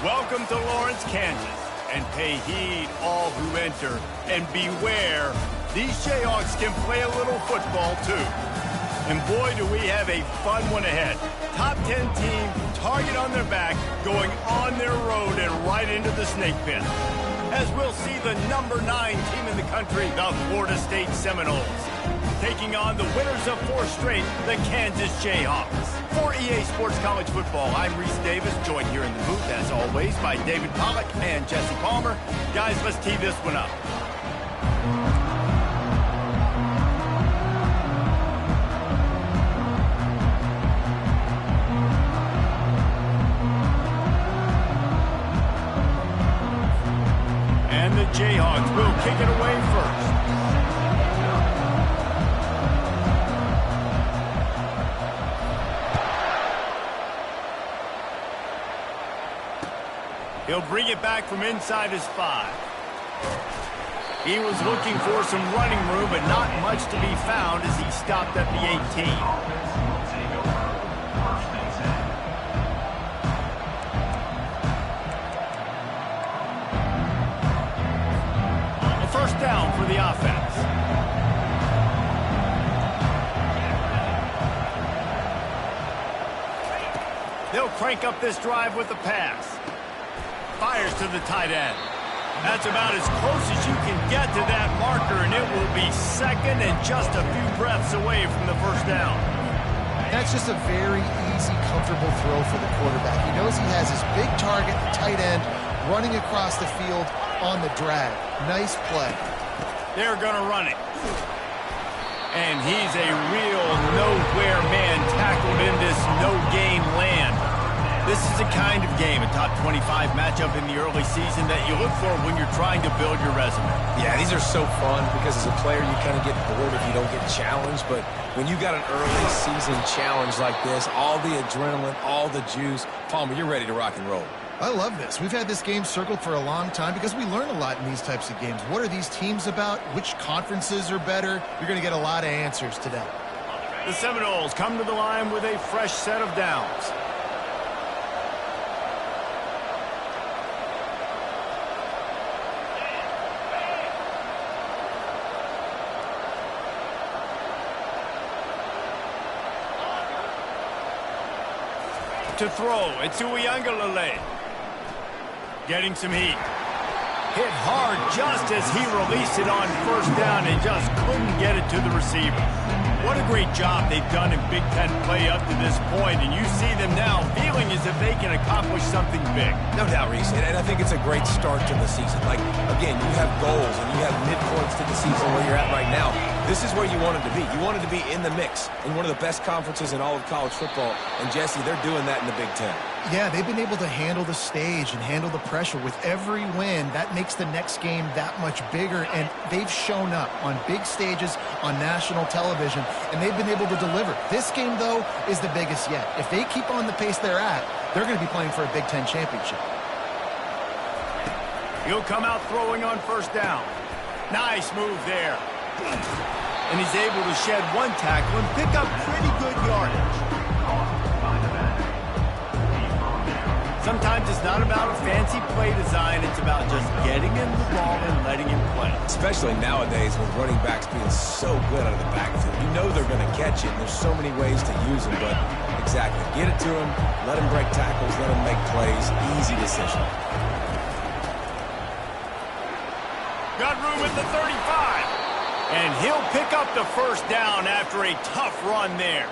Welcome to Lawrence, Kansas, and pay heed all who enter, and beware, these Jayhawks can play a little football too. And boy, do we have a fun one ahead. Top 10 team, target on their back, going on their road and right into the snake pit. As we'll see the number 9 team in the country, the Florida State Seminoles, taking on the winners of 4 straight, the Kansas Jayhawks. For EA Sports College Football, I'm Reese Davis, joined here in the booth, as always, by David Pollack and Jesse Palmer. Guys, let's tee this one up. And the Jayhawks will kick it away first. He'll bring it back from inside his 5. He was looking for some running room, but not much to be found as he stopped at the 18. A first down for the offense. They'll crank up this drive with the pass. Fires to the tight end. That's about as close as you can get to that marker, and it will be second and just a few breaths away from the first down. That's just a very easy, comfortable throw for the quarterback. He knows he has his big target, the tight end, running across the field on the drag. Nice play. They're going to run it. And he's a real nowhere man tackled in this no-gain land. This is the kind of game, a top 25 matchup in the early season that you look for when you're trying to build your resume. Yeah, these are so fun because as a player you kind of get bored if you don't get challenged, but when you got an early season challenge like this, all the adrenaline, all the juice, Palmer, you're ready to rock and roll. I love this. We've had this game circled for a long time because we learn a lot in these types of games. What are these teams about? Which conferences are better? You're going to get a lot of answers today. The Seminoles come to the line with a fresh set of downs. To throw, it's Uiagalelei. Getting some heat. Hit hard just as he released it on first down and just couldn't get it to the receiver. What a great job they've done in Big Ten play up to this point, and you see them now feeling as if they can accomplish something big. No doubt, Reese, and I think it's a great start to the season. Like, again, you have goals and you have midpoints to the season where you're at right now. This is where you wanted to be. You wanted to be in the mix in one of the best conferences in all of college football, and Jesse, they're doing that in the Big Ten. Yeah, they've been able to handle the stage and handle the pressure. With every win, that makes the next game that much bigger, and they've shown up on big stages on national television, and they've been able to deliver. This game, though, is the biggest yet. If they keep on the pace they're at, they're going to be playing for a Big Ten championship. He'll come out throwing on first down. Nice move there. And he's able to shed one tackle and pick up pretty good yardage. Sometimes it's not about a fancy play design, it's about just getting him the ball and letting him play. Especially nowadays with running backs being so good out of the backfield. You know they're going to catch it, and there's so many ways to use them, but exactly. Get it to him, let him break tackles, let him make plays. Easy decision. Got room at the 35. And he'll pick up the first down after a tough run there.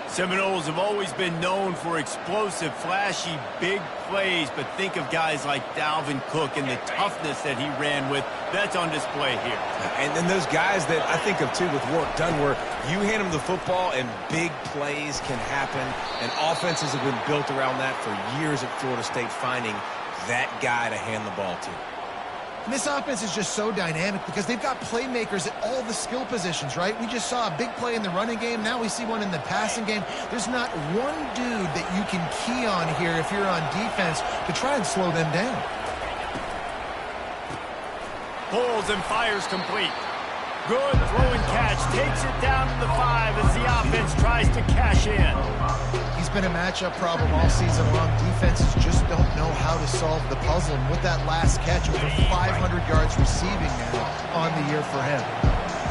Seminoles have always been known for explosive, flashy, big plays, but think of guys like Dalvin Cook and the toughness that he ran with. That's on display here. And then those guys that I think of, too, with work done, where you hand them the football and big plays can happen, and offenses have been built around that for years at Florida State, finding that guy to hand the ball to. And this offense is just so dynamic because they've got playmakers at all the skill positions, right? We just saw a big play in the running game. Now we see one in the passing game. There's not one dude that you can key on here if you're on defense to try and slow them down. Pulls and fires complete. Good throw and catch. Takes it down to the 5 as the offense tries to cash in. He's been a matchup problem all season long. Defenses just don't know how to solve the puzzle. And with that last catch, over 500 yards receiving now on the year for him.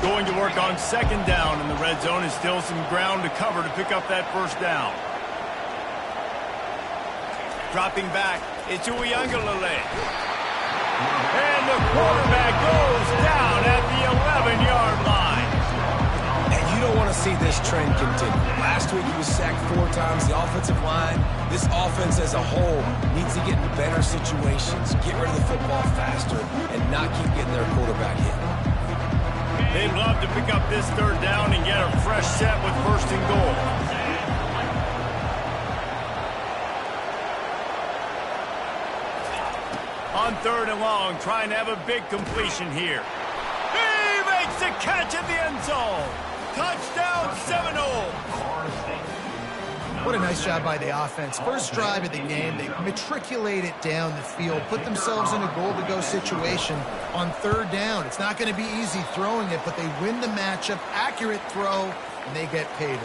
Going to work on second down in the red zone, and still some ground to cover to pick up that first down. Dropping back, it's Uiagalelei. And the quarterback goes down at the 11-yard line. And you don't want to see this trend continue. Last week he was sacked 4 times. The offensive line, this offense as a whole, needs to get in better situations, get rid of the football faster, and not keep getting their quarterback hit. They'd love to pick up this third down and get a fresh set with first and goal. On third and long, trying to have a big completion here. He makes the catch at the end zone. Touchdown, Seminoles. What a nice job by the offense. First drive of the game, they matriculate it down the field, put themselves in a goal-to-go situation on third down. It's not going to be easy throwing it, but they win the matchup, accurate throw, and they get paid.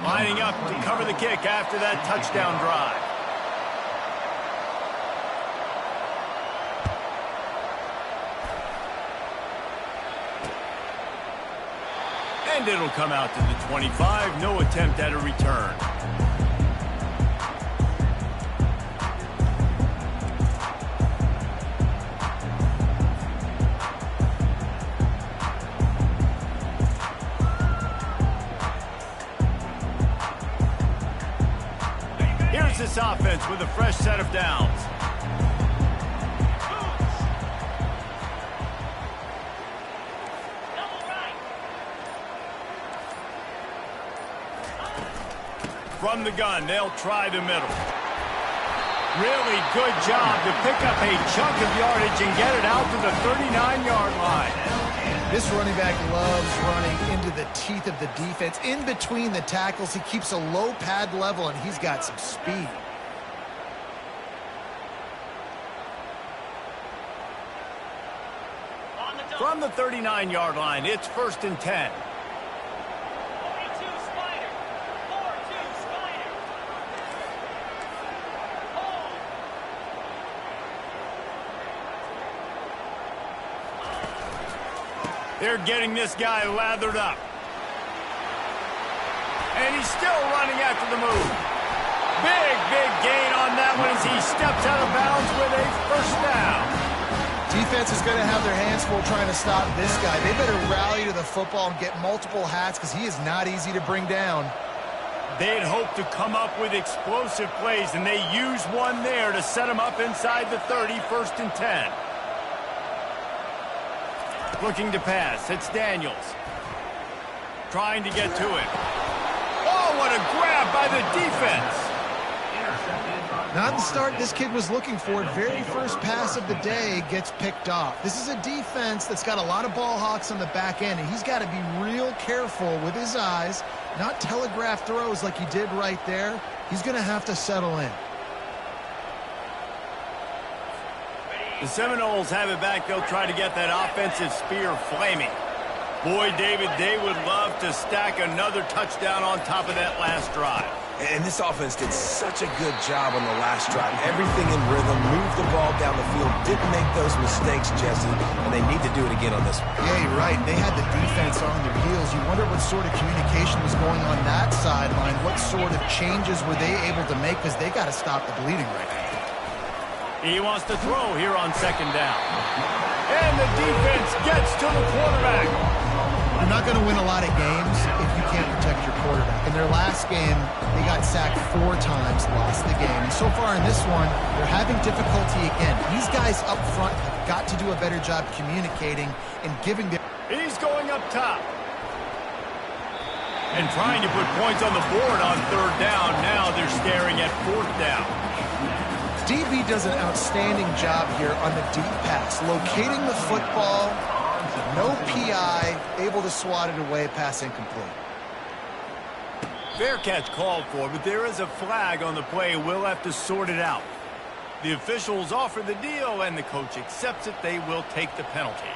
Lining up to cover the kick after that touchdown drive. And it'll come out to the 25. No attempt at a return. Here's this offense with a fresh set of downs. From the gun, they'll try the middle. Really good job to pick up a chunk of yardage and get it out to the 39-yard line. This running back loves running into the teeth of the defense. In between the tackles, he keeps a low pad level, and he's got some speed. From the 39-yard line, it's first and 10. They're getting this guy lathered up. And he's still running after the move. Big gain on that one as he steps out of bounds with a first down. Defense is going to have their hands full trying to stop this guy. They better rally to the football and get multiple hats because he is not easy to bring down. They'd hoped to come up with explosive plays, and they used one there to set him up inside the 30, first and 10. Looking to pass. It's Daniels. Trying to get to it. Oh, what a grab by the defense. Not the start this kid was looking for. Very first pass of the day gets picked off. This is a defense that's got a lot of ball hawks on the back end, and he's got to be real careful with his eyes, not telegraph throws like he did right there. He's going to have to settle in. The Seminoles have it back. They'll try to get that offensive spear flaming. Boy, David, they would love to stack another touchdown on top of that last drive. And this offense did such a good job on the last drive. Everything in rhythm, moved the ball down the field, didn't make those mistakes, Jesse, and they need to do it again on this one. Yeah, you're right. They had the defense on their heels. You wonder what sort of communication was going on that sideline. What sort of changes were they able to make because they got to stop the bleeding right now. He wants to throw here on second down. And the defense gets to the quarterback. You're not going to win a lot of games if you can't protect your quarterback. In their last game, they got sacked 4 times, lost the game. And so far in this one, they're having difficulty again. These guys up front have got to do a better job communicating and giving their... He's going up top. And trying to put points on the board on third down. Now they're staring at fourth down. DB does an outstanding job here on the deep pass, locating the football, no PI, able to swat it away, pass incomplete. Fair catch called for, but there is a flag on the play. We'll have to sort it out. The officials offer the deal, and the coach accepts it. They will take the penalty.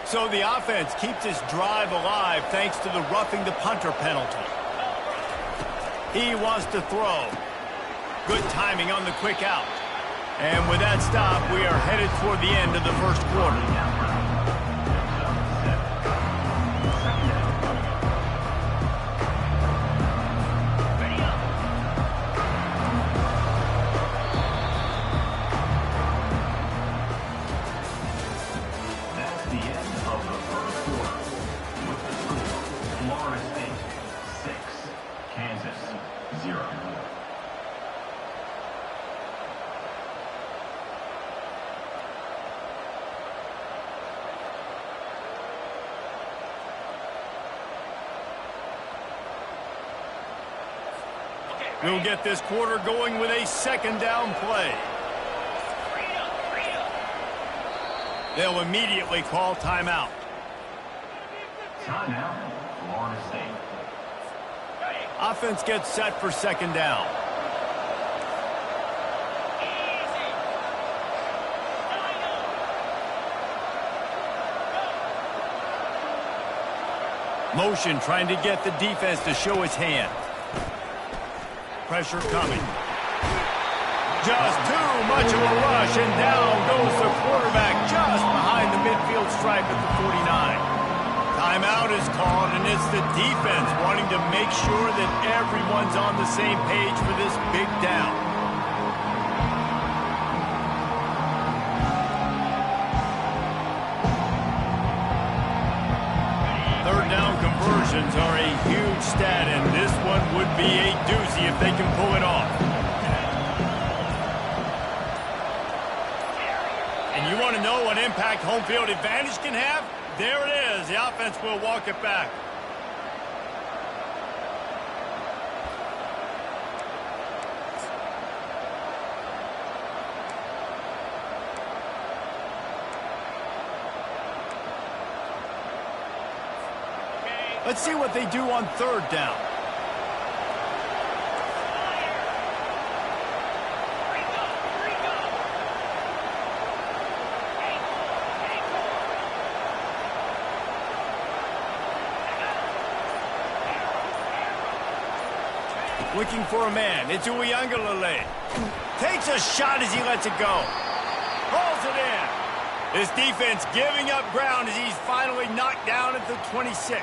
So the offense keeps this drive alive thanks to the roughing the punter penalty. He wants to throw. Good timing on the quick out. And with that stop, we are headed toward the end of the first quarter. We'll get this quarter going with a second down play. They'll immediately call timeout. Timeout, Florida State. Offense gets set for second down. Motion trying to get the defense to show his hand. Pressure coming. Just too much of a rush, and down goes the quarterback just behind the midfield stripe at the 49. Timeout is called, and it's the defense wanting to make sure that everyone's on the same page for this big down. Third down conversions are a huge stat, and this one would be a doozy if they can pull it off. And you want to know what impact home field advantage can have? There it is. The offense will walk it back. Let's see what they do on third down. Looking for a man. It's Uiagalelei. Takes a shot as he lets it go. Pulls it in. This defense giving up ground as he's finally knocked down at the 26.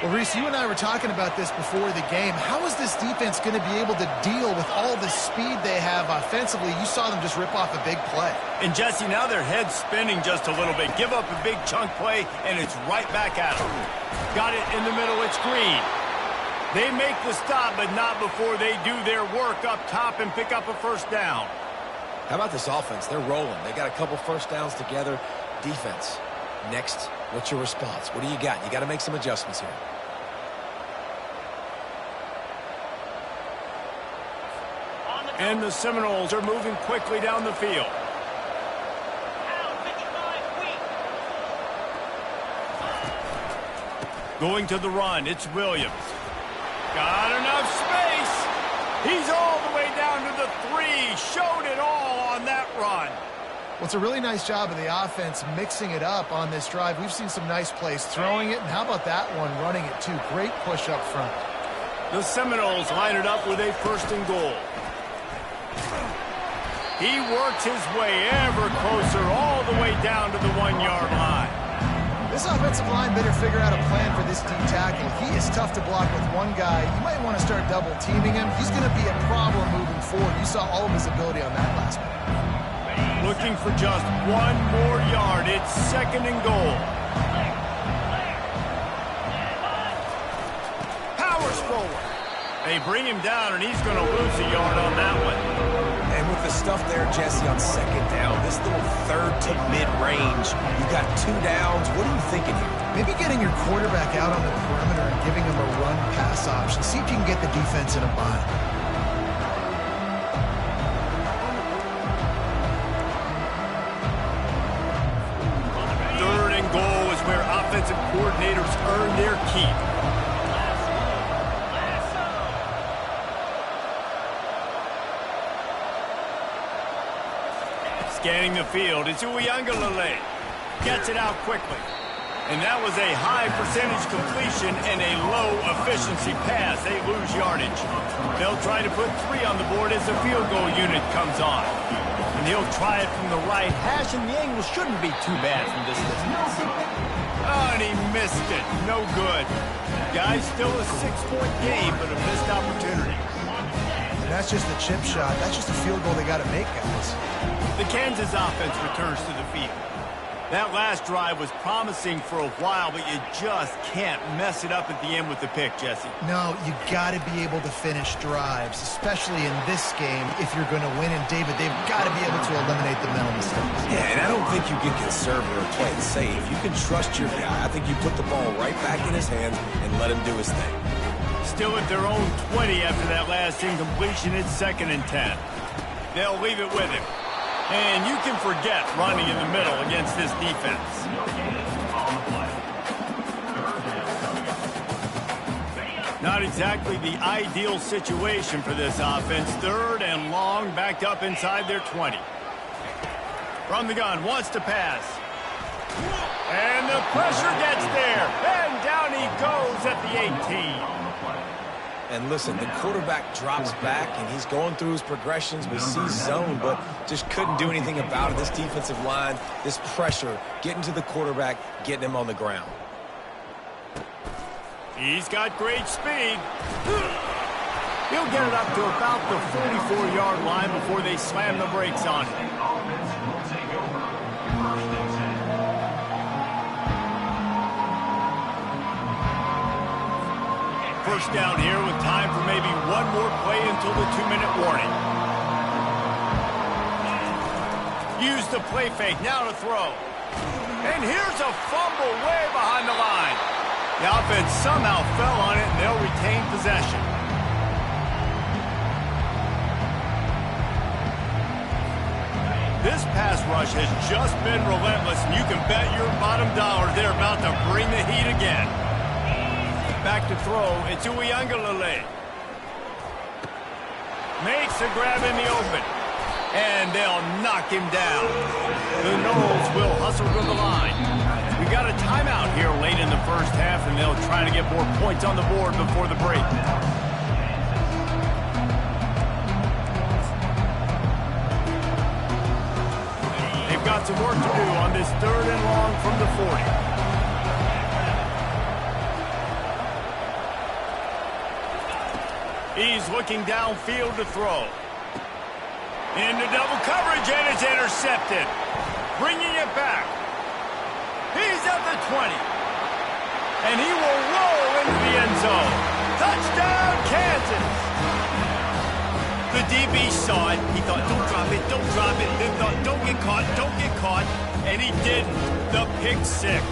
Well, Reese, you and I were talking about this before the game. How is this defense going to be able to deal with all the speed they have offensively? You saw them just rip off a big play. And, Jesse, now their head's spinning just a little bit. Give up a big chunk play, and it's right back at them. Got it in the middle. It's Green. They make the stop, but not before they do their work up top and pick up a first down. How about this offense? They're rolling. They got a couple first downs together. Defense. Next, what's your response? What do you got? You got to make some adjustments here. And the Seminoles are moving quickly down the field. Going to the run, it's Williams. Got enough space. He's all the way down to the 3. Showed it all on that run. Well, it's a really nice job of the offense mixing it up on this drive. We've seen some nice plays throwing it, and how about that one running it too? Great push up front. The Seminoles line it up with a first and goal. He works his way ever closer all the way down to the 1-yard line. This offensive line better figure out a plan for this D tackle. He is tough to block with one guy. You might want to start double teaming him. He's going to be a problem moving forward. You saw all of his ability on that last one. Looking for just 1 more yard. It's second and goal. Powers forward. They bring him down, and he's going to lose a yard on that one. And with the stuff there, Jesse, on second down, this little third to mid-range, you got 2 downs. What are you thinking here? Maybe getting your quarterback out on the perimeter and giving him a run-pass option. See if you can get the defense in a bind. Third and goal is where offensive coordinators earn their keep. Scanning the field, it's Uiagalelei. Gets it out quickly. And that was a high percentage completion and a low efficiency pass. They lose yardage. They'll try to put 3 on the board as the field goal unit comes on. And he'll try it from the right hash, and the angle shouldn't be too bad from this distance. Oh, and he missed it. No good. Guys, still a 6-point game, but a missed opportunity. And that's just a chip shot. That's just a field goal they got to make, guys. The Kansas offense returns to the field. That last drive was promising for a while, but you just can't mess it up at the end with the pick, Jesse. No, you got to be able to finish drives, especially in this game if you're going to win. And David, they've got to be able to eliminate the mental mistakes. Yeah, and I don't think you get conservative or play it safe. You can trust your guy. I think you put the ball right back in his hands and let him do his thing. Still at their own 20 after that last incompletion. It's 2nd and 10. They'll leave it with him. And you can forget running in the middle against this defense. Not exactly the ideal situation for this offense. 3rd and long, backed up inside their 20. From the gun, wants to pass. And the pressure gets there. And down he goes at the 18. And listen, the quarterback drops back, and he's going through his progressions. We see zone, but just couldn't do anything about it. This defensive line, this pressure, getting to the quarterback, getting him on the ground. He's got great speed. He'll get it up to about the 44-yard line before they slam the brakes on him. First down here with time for maybe one more play until the 2-minute warning. Use the play fake, now to throw. And here's a fumble way behind the line. The offense somehow fell on it, and they'll retain possession. This pass rush has just been relentless, and you can bet your bottom dollar they're about to bring the heat again. Back to throw, it's Uiagalelei. Makes a grab in the open. And they'll knock him down. The Knowles will hustle to the line. We got a timeout here late in the first half, and they'll try to get more points on the board before the break. They've got some work to do on this 3rd and long from the 40. He's looking downfield to throw. Into double coverage, and it's intercepted. Bringing it back. He's at the 20. And he will roll into the end zone. Touchdown, Kansas. The DB saw it. He thought, don't drop it, don't drop it. Then thought, don't get caught, don't get caught. And he didn't. The pick 6.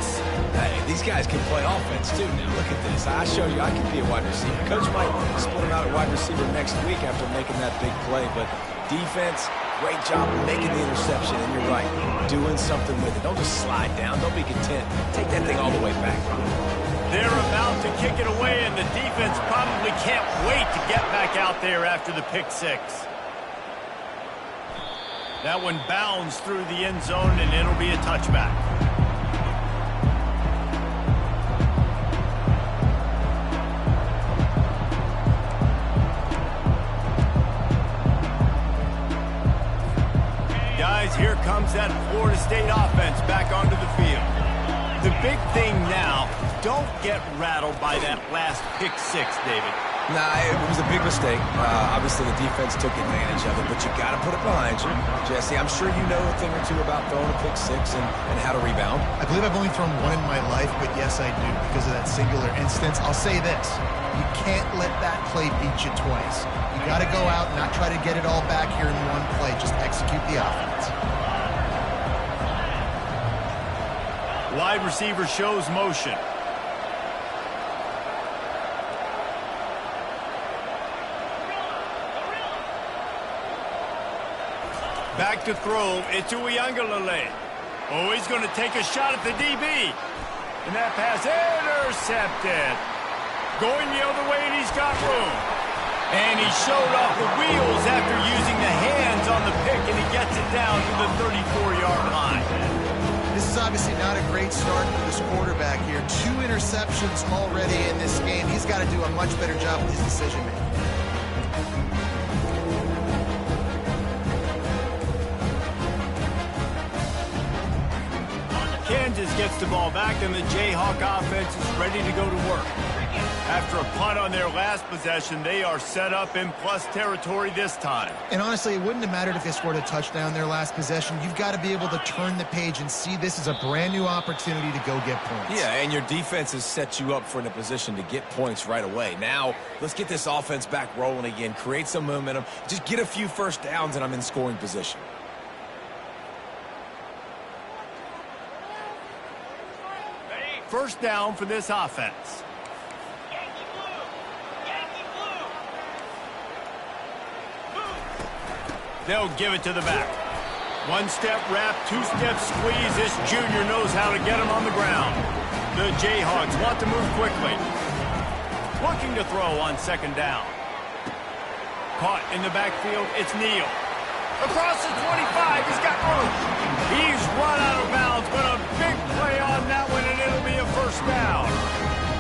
Hey, these guys can play offense, too. Now, look at this. I showed you I can be a wide receiver. Coach might split him out at wide receiver next week after making that big play. But defense, great job of making the interception. And you're right, doing something with it. Don't just slide down. Don't be content. Take that thing all the way back. They're about to kick it away, and the defense probably can't wait to get back out there after the pick 6. That one bounds through the end zone, and it'll be a touchback. Guys, here comes that Florida State offense back onto the field. The big thing now, don't get rattled by that last pick 6, David. Nah, it was a big mistake. Obviously, the defense took advantage of it, but you got to put it behind you. Jesse, I'm sure you know a thing or two about throwing a pick 6 and how to rebound. I believe I've only thrown one in my life, but yes, I do because of that singular instance. I'll say this. You can't let that play beat you twice. You got to go out and not try to get it all back here in one play. Just execute the offense. Wide receiver shows motion. Back to throw, it's Uiagalelei. Oh, he's going to take a shot at the DB. And that pass intercepted. Going the other way, and he's got room. And he showed off the wheels after using the hands on the pick, and he gets it down to the 34-yard line. This is obviously not a great start for this quarterback here. 2 interceptions already in this game. He's got to do a much better job with his decision-making. Kansas gets the ball back, and the Jayhawk offense is ready to go to work. After a punt on their last possession, they are set up in plus territory this time. And honestly, it wouldn't have mattered if they scored a touchdown their last possession. You've got to be able to turn the page and see this as a brand new opportunity to go get points. Yeah, and your defense has set you up for in a position to get points right away. Now, let's get this offense back rolling again, create some momentum, just get a few first downs, and I'm in scoring position. First down for this offense. They'll give it to the back. 1-step wrap, 2-step squeeze. This junior knows how to get him on the ground. The Jayhawks want to move quickly. Looking to throw on second down. Caught in the backfield, it's Neal. Across the 25, he's got room. He's run out of bounds, but a big play on that one, and it'll be a first down.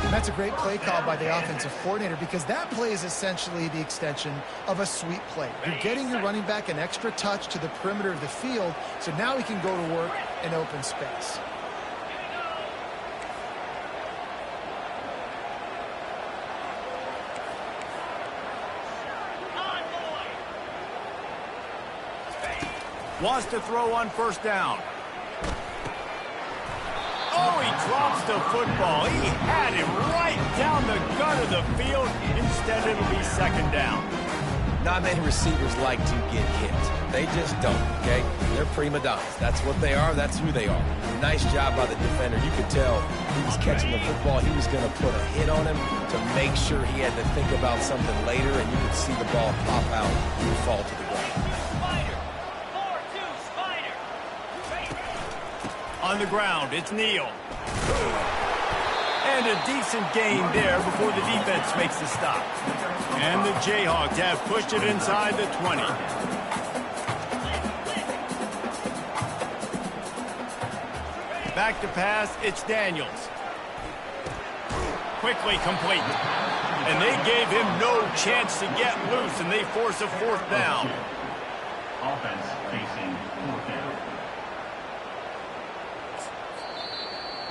And that's a great play call by the offensive coordinator because that play is essentially the extension of a sweep play. You're getting your running back an extra touch to the perimeter of the field, so now he can go to work in open space. Wants to throw on first down. Oh, he drops the football. He had it right down the gut of the field. Instead, it'll be second down. Not many receivers like to get hit. They just don't, okay? They're prima donnas. That's what they are. That's who they are. Nice job by the defender. You could tell he was catching the football. He was going to put a hit on him to make sure he had to think about something later, and you could see the ball pop out and fall to the ground. On the ground, it's Neal. And a decent gain there before the defense makes the stop. And the Jayhawks have pushed it inside the 20. Back to pass, it's Daniels. Quickly complete. And they gave him no chance to get loose, and they force a fourth down. Offense facing fourth down.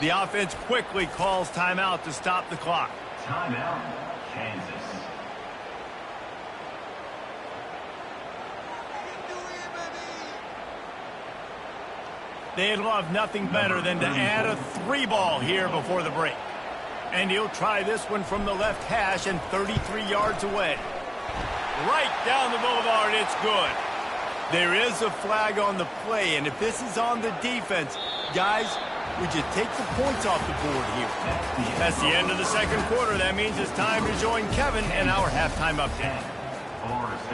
The offense quickly calls timeout to stop the clock. Timeout, Kansas. They'd love nothing better than to add a 3-ball here before the break. And he'll try this one from the left hash and 33 yards away. Right down the boulevard, it's good. There is a flag on the play, and if this is on the defense, guys, would you take the points off the board here? That's the end of the second quarter. That means it's time to join Kevin and our halftime update.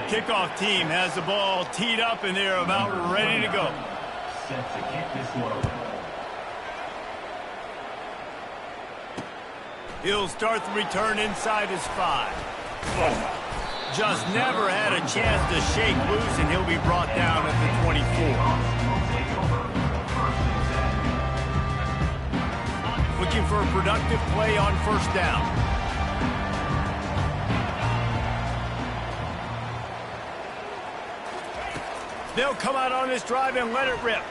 Kickoff team has the ball teed up, and they're about ready to go. Set to kick this one away. He'll start the return inside his 5. Just never had a chance to shake loose, and he'll be brought down at the 24. Looking for a productive play on first down. They'll come out on this drive and let it rip.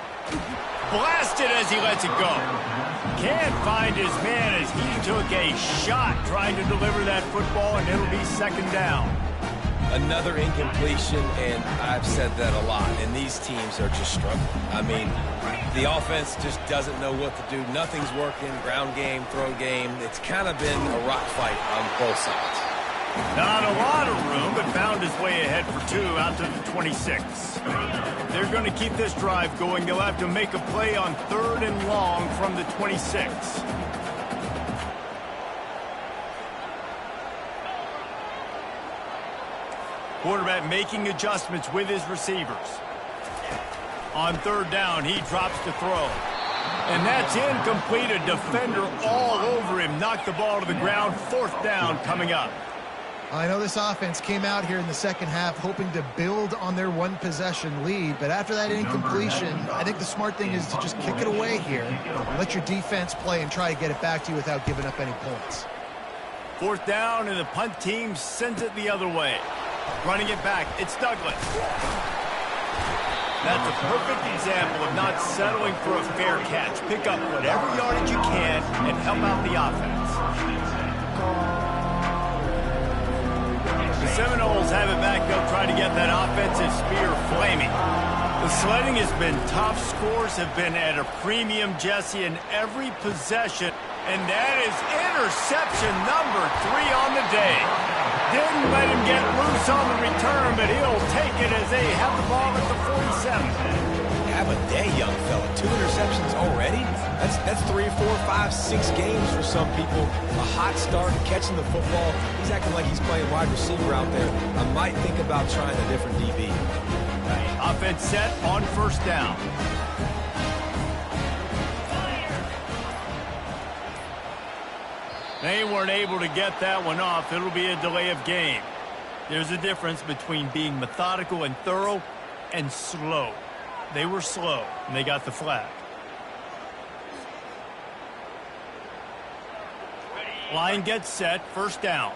Blasted as he lets it go. Can't find his man as he took a shot trying to deliver that football, and it'll be second down. Another incompletion, and I've said that a lot, and these teams are just struggling. I mean, the offense just doesn't know what to do. Nothing's working, ground game, throw game. It's kind of been a rock fight on both sides. Not a lot of room, but found his way ahead for 2 out to the 26. They're going to keep this drive going. They'll have to make a play on 3rd and long from the 26. Quarterback making adjustments with his receivers. On 3rd down, he drops to throw. And that's incomplete. A defender all over him. Knocked the ball to the ground. 4th down coming up. I know this offense came out here in the second half hoping to build on their one-possession lead, but after that incompletion, I think the smart thing is to just kick it away here, let your defense play and try to get it back to you without giving up any points. 4th down, and the punt team sends it the other way. Running it back, it's Douglas. That's a perfect example of not settling for a fair catch. Pick up whatever yardage you can and help out the offense. The Seminoles have it back. They'll try to get that offensive spear flaming. The sledding has been tough. Scores have been at a premium, Jesse, in every possession. And that is interception number 3 on the day. Didn't let him get loose on the return, but he'll take it as they have the ball at the 47. Have a day, young fella. 2 interceptions already? That's 3, 4, 5, 6 games for some people. A hot start, catching the football. He's acting like he's playing wide receiver out there. I might think about trying a different DB. Offense set on 1st down. They weren't able to get that one off. It'll be a delay of game. There's a difference between being methodical and thorough and slow. They were slow, and they got the flag. Line gets set, 1st down.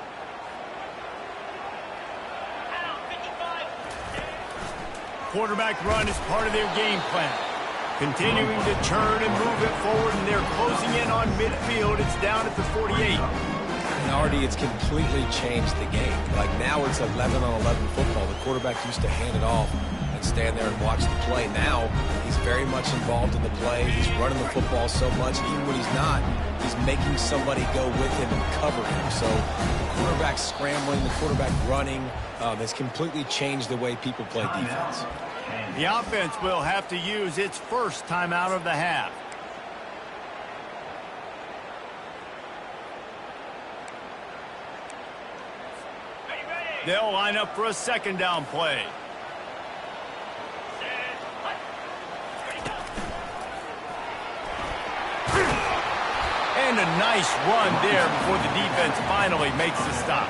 Quarterback run is part of their game plan. Continuing to turn and move it forward, and they're closing in on midfield. It's down at the 48. And already it's completely changed the game. Like now it's 11-on-11 football. The quarterback used to hand it off and stand there and watch the play. Now he's very much involved in the play. He's running the football so much, and even when he's not, he's making somebody go with him and cover him. So the quarterback scrambling, the quarterback running has completely changed the way people play defense. The offense will have to use its first timeout of the half. They'll line up for a 2nd down play. And a nice run there before the defense finally makes the stop.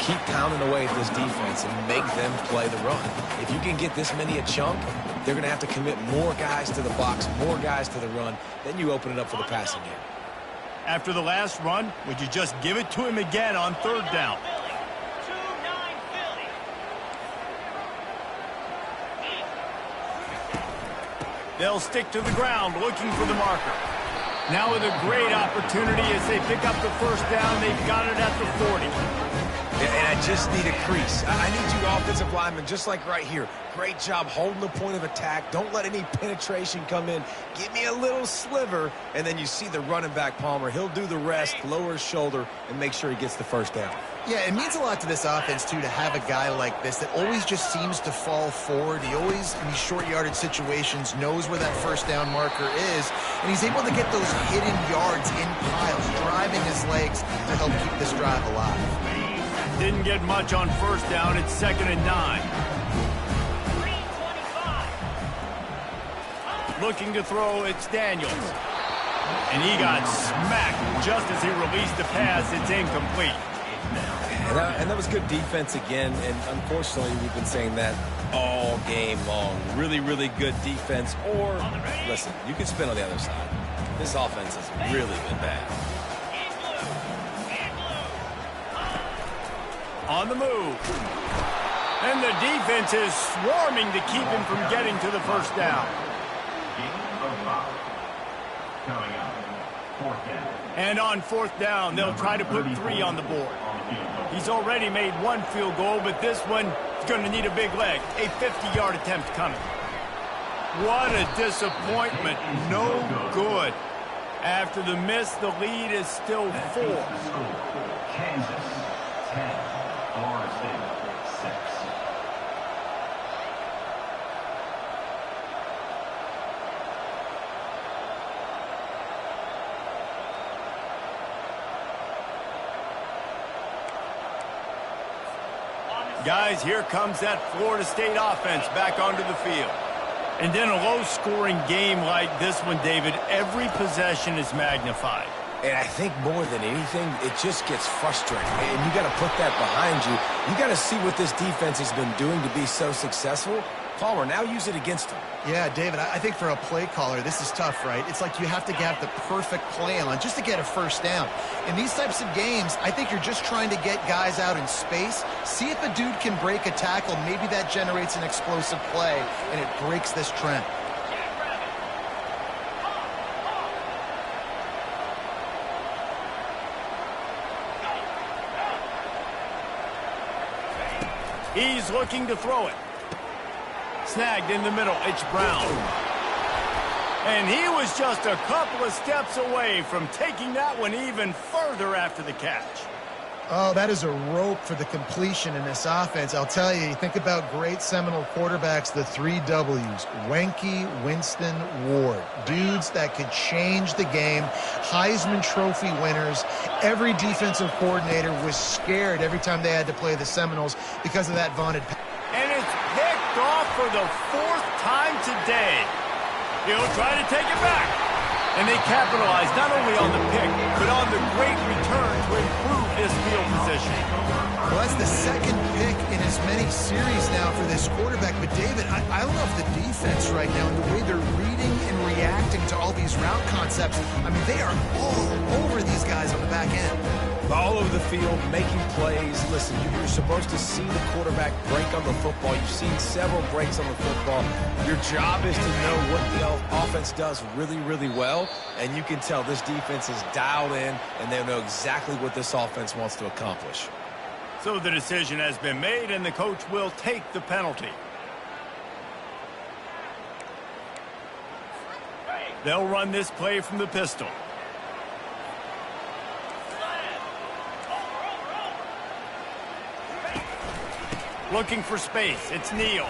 Keep pounding away at this defense and make them play the run. If you can get this many a chunk, they're going to have to commit more guys to the box, more guys to the run. Then you open it up for the passing game. After the last run, would you just give it to him again on 3rd down? They'll stick to the ground looking for the marker. Now with a great opportunity as they pick up the 1st down, they've got it at the 40. And I just need a crease. I need you offensive linemen, just like right here. Great job holding the point of attack. Don't let any penetration come in. Give me a little sliver, and then you see the running back, Palmer. He'll do the rest, lower his shoulder, and make sure he gets the 1st down. Yeah, it means a lot to this offense, too, to have a guy like this that always just seems to fall forward. He always, in these short yardage situations, knows where that 1st down marker is, and he's able to get those hidden yards in piles, driving his legs to help keep this drive alive. Didn't get much on 1st down. It's 2nd and 9. Looking to throw, it's Daniels. And he got smacked just as he released the pass. It's incomplete. And that was good defense again, and unfortunately we've been saying that all game long. Really, really good defense, or, listen, you can spin on the other side. This offense has really been bad. On the move. And the defense is swarming to keep him from getting to the 1st down. Coming up, 4th down. And on 4th down, they'll try to put 3 on the board. He's already made 1 field goal, but this one is going to need a big leg. A 50-yard attempt coming. What a disappointment. No good. After the miss, the lead is still 4. Kansas 10, Florida State 6. Guys, here comes that Florida State offense back onto the field. And then a low-scoring game like this one, David, every possession is magnified. And I think more than anything, it just gets frustrating. And you got to put that behind you. You got to see what this defense has been doing to be so successful. Palmer, now use it against them. Yeah, David, I think for a play caller, this is tough, right? It's like you have to have the perfect play on just to get a first down. In these types of games, I think you're just trying to get guys out in space, see if a dude can break a tackle. Maybe that generates an explosive play, and it breaks this trend. He's looking to throw it. Snagged in the middle, it's Brown. And he was just a couple of steps away from taking that one even further after the catch. Oh, that is a rope for the completion in this offense. I'll tell you, you think about great Seminole quarterbacks, the 3 W's, Wenke, Winston, Ward. Dudes that could change the game, Heisman Trophy winners. Every defensive coordinator was scared every time they had to play the Seminoles because of that vaunted pass. And it's picked off for the 4th time today. He'll try to take it back. And they capitalize not only on the pick, but on the great return to improve his field position. Well, that's the second pick in as many series now for this quarterback. But, David, I love the defense right now and the way they're reading and reacting to all these route concepts. I mean, they are all over these guys on the back end. All over the field, making plays. Listen, you're supposed to see the quarterback break on the football. You've seen several breaks on the football. Your job is to know what the offense does really, really well, and you can tell this defense is dialed in, and they know exactly what this offense wants to accomplish. So the decision has been made, and the coach will take the penalty. They'll run this play from the pistol. Looking for space. It's Neal.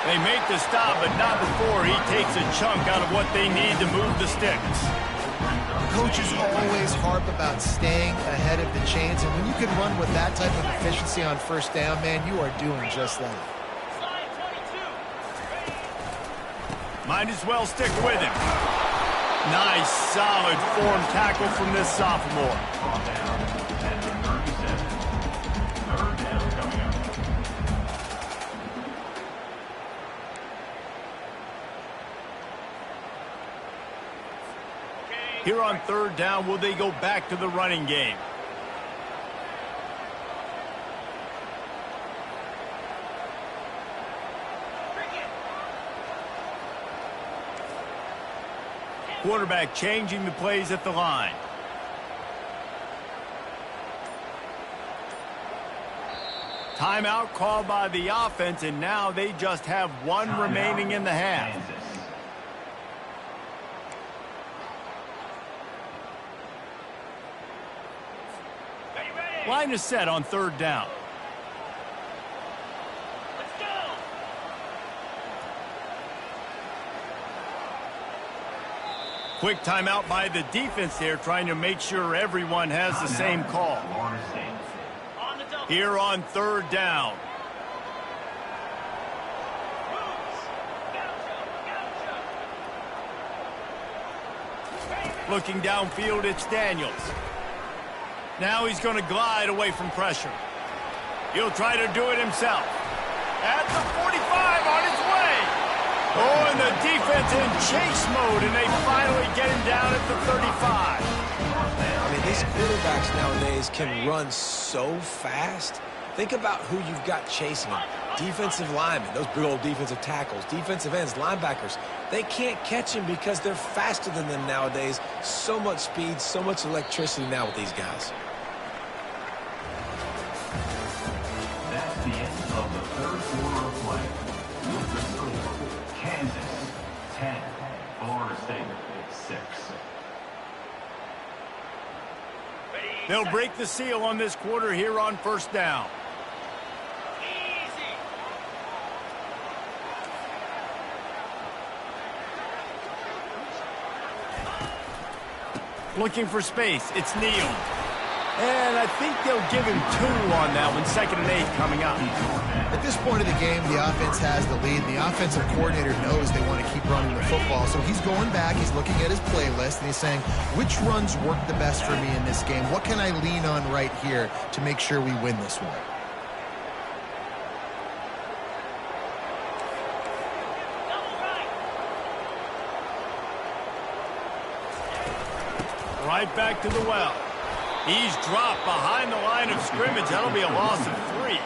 They make the stop, but not before he takes a chunk out of what they need to move the sticks. Coaches always harp about staying ahead of the chains, and when you can run with that type of efficiency on first down, man, you are doing just that. Might as well stick with him. Nice, solid form tackle from this sophomore. Here on 3rd down, will they go back to the running game? Quarterback changing the plays at the line. Timeout called by the offense, and now they just have one remaining in the half. Line is set on 3rd down. Let's go. Quick timeout by the defense there, trying to make sure everyone has the same call. Here on 3rd down. Looking downfield, it's Daniels. Now he's going to glide away from pressure. He'll try to do it himself. At the 45, on his way. Oh, and the defense in chase mode, and they finally get him down at the 35. I mean, these quarterbacks nowadays can run so fast. Think about who you've got chasing them. Defensive linemen, those big old defensive tackles, defensive ends, linebackers. They can't catch him because they're faster than them nowadays. So much speed, so much electricity now with these guys. That's the end of the 3rd quarter of play. With the score, Kansas 10, Florida State 6. They'll break the seal on this quarter here on 1st down. Looking for space. It's Neal. And I think they'll give him 2 on that one, 2nd and 8 coming up. At this point of the game, the offense has the lead. The offensive coordinator knows they want to keep running the football. So he's going back, he's looking at his playlist, and he's saying, which runs work the best for me in this game? What can I lean on right here to make sure we win this one? Right back to the well. He's dropped behind the line of scrimmage. That'll be a loss of 3.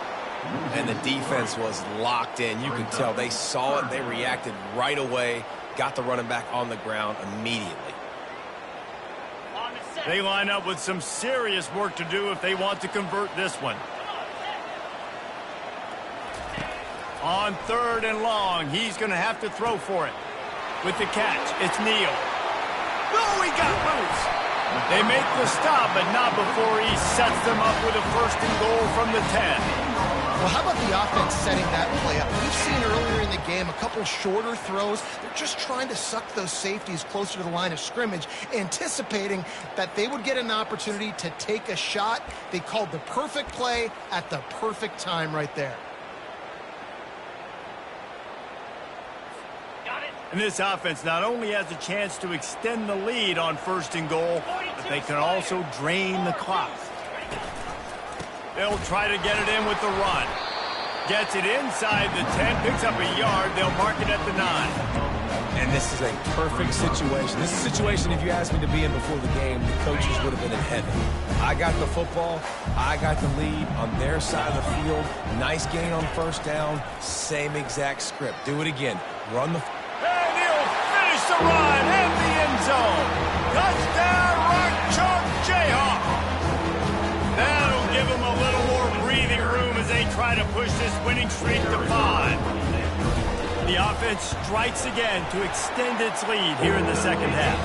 And the defense was locked in. You could tell they saw it. They reacted right away. Got the running back on the ground immediately. They line up with some serious work to do if they want to convert this one. On 3rd and long, he's going to have to throw for it. With the catch, it's Neal. Oh, he got loose. They make the stop, but not before he sets them up with a 1st and goal from the 10. Well, how about the offense setting that play up? We've seen earlier in the game a couple shorter throws. They're just trying to suck those safeties closer to the line of scrimmage, anticipating that they would get an opportunity to take a shot. They called the perfect play at the perfect time right there. And this offense not only has a chance to extend the lead on 1st and goal, but they can also drain the clock. They'll try to get it in with the run. Gets it inside the 10, picks up a yard. They'll mark it at the 9. And this is a perfect situation. This is a situation, if you asked me to be in before the game, the coaches would have been in heaven. I got the football. I got the lead on their side of the field. Nice gain on 1st down. Same exact script. Do it again. Run the... And he'll finish the run in the end zone. Touchdown, Rock Chalk Jayhawk. That'll give them a little more breathing room as they try to push this winning streak to 5. The offense strikes again to extend its lead here in the 2nd half.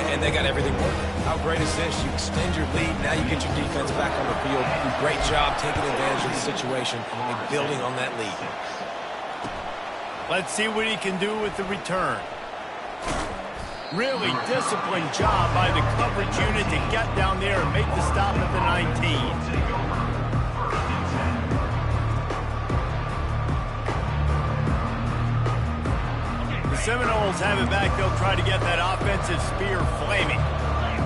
And they got everything working. How great is this? You extend your lead, now you get your defense back on the field. Great job taking advantage of the situation and building on that lead. Let's see what he can do with the return. Really disciplined job by the coverage unit to get down there and make the stop at the 19. The Seminoles have it back. They'll try to get that offensive spear flaming.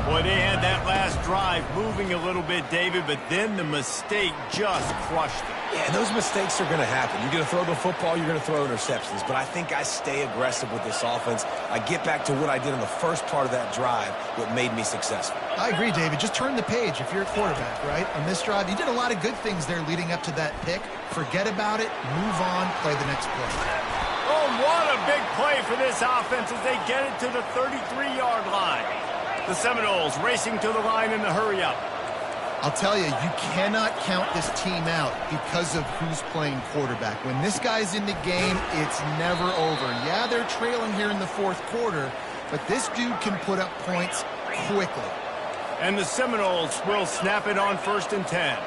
Boy, they had that last drive moving a little bit, David, but then the mistake just crushed them. Yeah, those mistakes are going to happen. You're going to throw the football, you're going to throw interceptions. But I think I stay aggressive with this offense. I get back to what I did in the first part of that drive, what made me successful. I agree, David. Just turn the page if you're a quarterback, right? On this drive, you did a lot of good things there leading up to that pick. Forget about it, move on, play the next play. Oh, what a big play for this offense as they get it to the 33-yard line. The Seminoles racing to the line in the hurry-up. I'll tell you, you cannot count this team out because of who's playing quarterback. When this guy's in the game, it's never over. Yeah, they're trailing here in the 4th quarter, but this dude can put up points quickly. And the Seminoles will snap it on 1st and 10.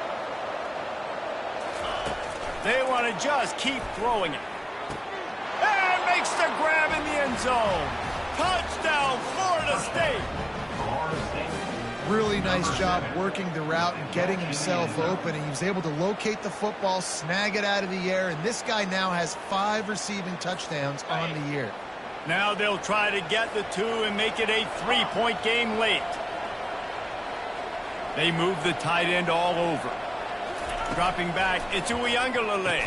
They want to just keep throwing it. And makes the grab in the end zone. Touchdown, Florida State. Really nice job working the route and getting himself open. And he was able to locate the football, snag it out of the air, and this guy now has 5 receiving touchdowns on the year. Now they'll try to get the 2 and make it a 3-point game late. They move the tight end all over. Dropping back, it's Uiagalelei.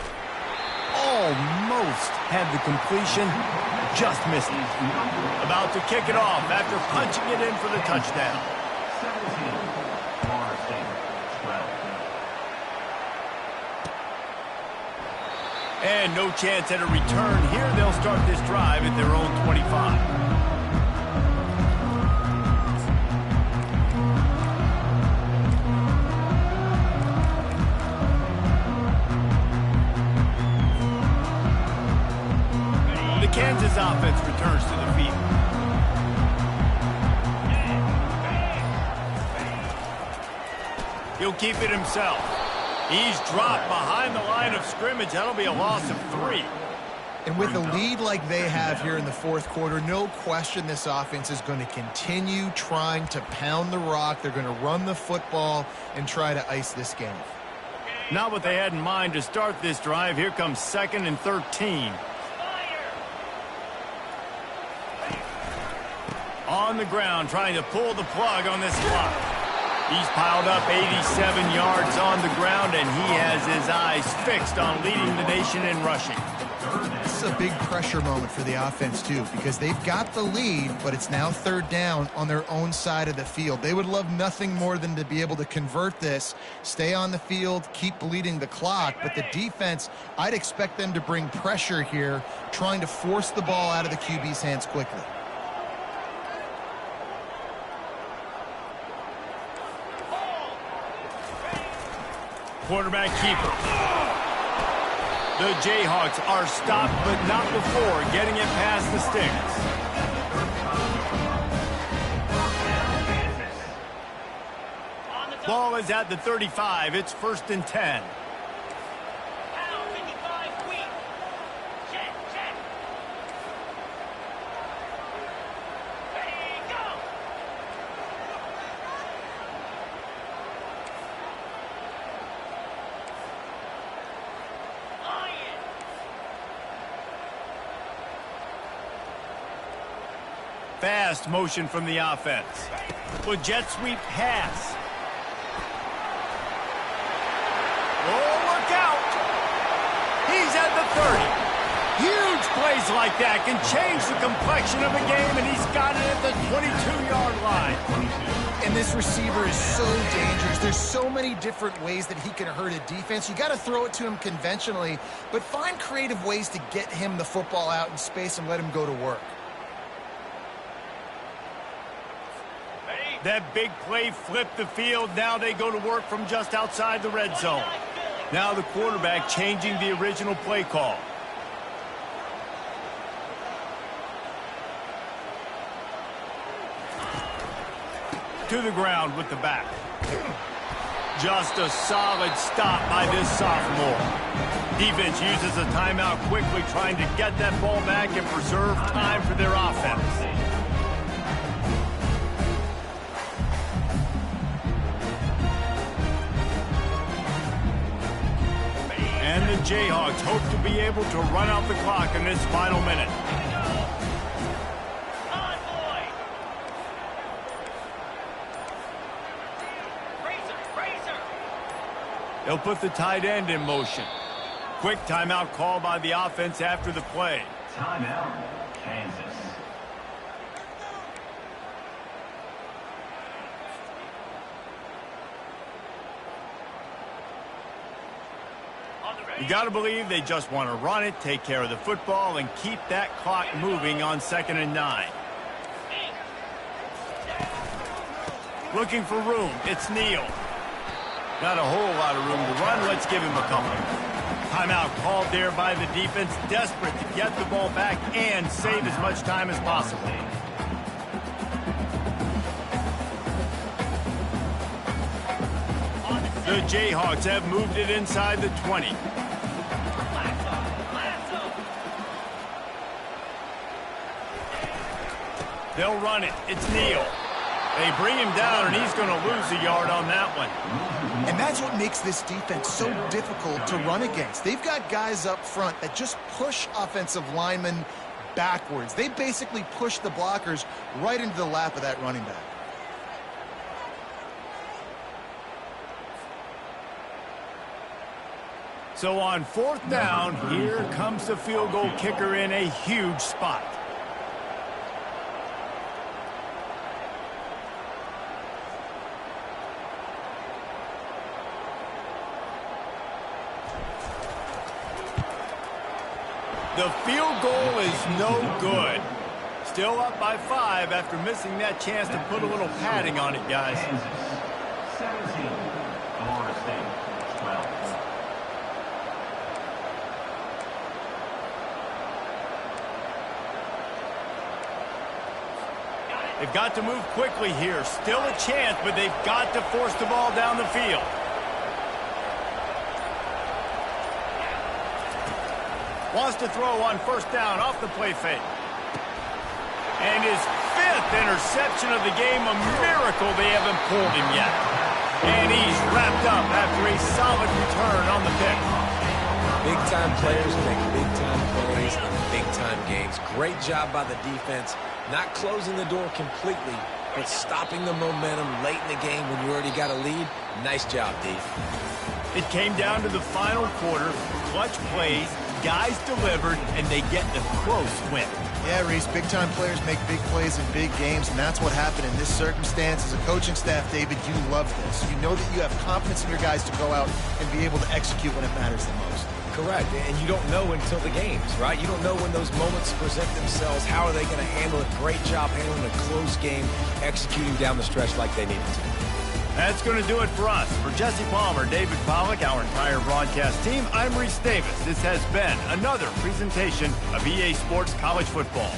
Almost had the completion, just missed it. About to kick it off after punching it in for the touchdown. 17, Florida State, 12. And no chance at a return here. They'll start this drive at their own 25. The Kansas offense returns to the field. He'll keep it himself. He's dropped behind the line of scrimmage. That'll be a loss of 3. And with a lead like they have here in the fourth quarter, no question this offense is going to continue trying to pound the rock. They're going to run the football and try to ice this game. Not what they had in mind to start this drive. Here comes 2nd and 13. On the ground, trying to pull the plug on this clock. He's piled up 87 yards on the ground, and he has his eyes fixed on leading the nation in rushing. This is a big pressure moment for the offense, too, because they've got the lead, but it's now 3rd down on their own side of the field. They would love nothing more than to be able to convert this, stay on the field, keep bleeding the clock, but the defense, I'd expect them to bring pressure here, trying to force the ball out of the QB's hands quickly. Quarterback keeper. The Jayhawks are stopped, but not before getting it past the sticks. Ball is at the 35. It's 1st and 10. Fast motion from the offense. With jet sweep pass. Oh, look out! He's at the 30. Huge plays like that can change the complexion of a game, and he's got it at the 22-yard line. And this receiver is so dangerous. There's so many different ways that he can hurt a defense. You got to throw it to him conventionally, but find creative ways to get him the football out in space and let him go to work. That big play flipped the field. Now they go to work from just outside the red zone. Now the quarterback changing the original play call. To the ground with the back. Just a solid stop by this sophomore. Defense uses a timeout quickly, trying to get that ball back and preserve time for their offense. And the Jayhawks hope to be able to run out the clock in this final minute. They'll put the tight end in motion. Quick timeout call by the offense after the play. Timeout, Kansas. You got to believe they just want to run it, take care of the football, and keep that clock moving on 2nd and 9. Looking for room. It's Neal. Not a whole lot of room to run. Let's give him a couple. Timeout called there by the defense, desperate to get the ball back and save as much time as possible. The Jayhawks have moved it inside the 20. They'll run it. It's Neal. They bring him down, and he's going to lose a yard on that one. And that's what makes this defense so difficult to run against. They've got guys up front that just push offensive linemen backwards. They basically push the blockers right into the lap of that running back. So on 4th down, here comes the field goal kicker in a huge spot. The field goal is no good. Still up by 5 after missing that chance to put a little padding on it, guys. Kansas, 17. Florida State, 12. They've got to move quickly here. Still a chance, but they've got to force the ball down the field. Wants to throw on first down off the play fake. And his 5th interception of the game, a miracle they haven't pulled him yet. And he's wrapped up after a solid return on the pick. Big-time players make big-time plays in big-time games. Great job by the defense, not closing the door completely, but stopping the momentum late in the game when you already got a lead. Nice job, D. It came down to the final quarter. Clutch plays, guys delivered, and they get the close win. Yeah, Reese, big-time players make big plays in big games, and that's what happened in this circumstance. As a coaching staff, David, you love this. You know that you have confidence in your guys to go out and be able to execute when it matters the most. Correct, and you don't know until the games, right? You don't know when those moments present themselves. How are they going to handle it? Great job handling a close game, executing down the stretch like they needed to. That's going to do it for us. For Jesse Palmer, David Pollack, our entire broadcast team, I'm Reese Davis. This has been another presentation of EA Sports College Football.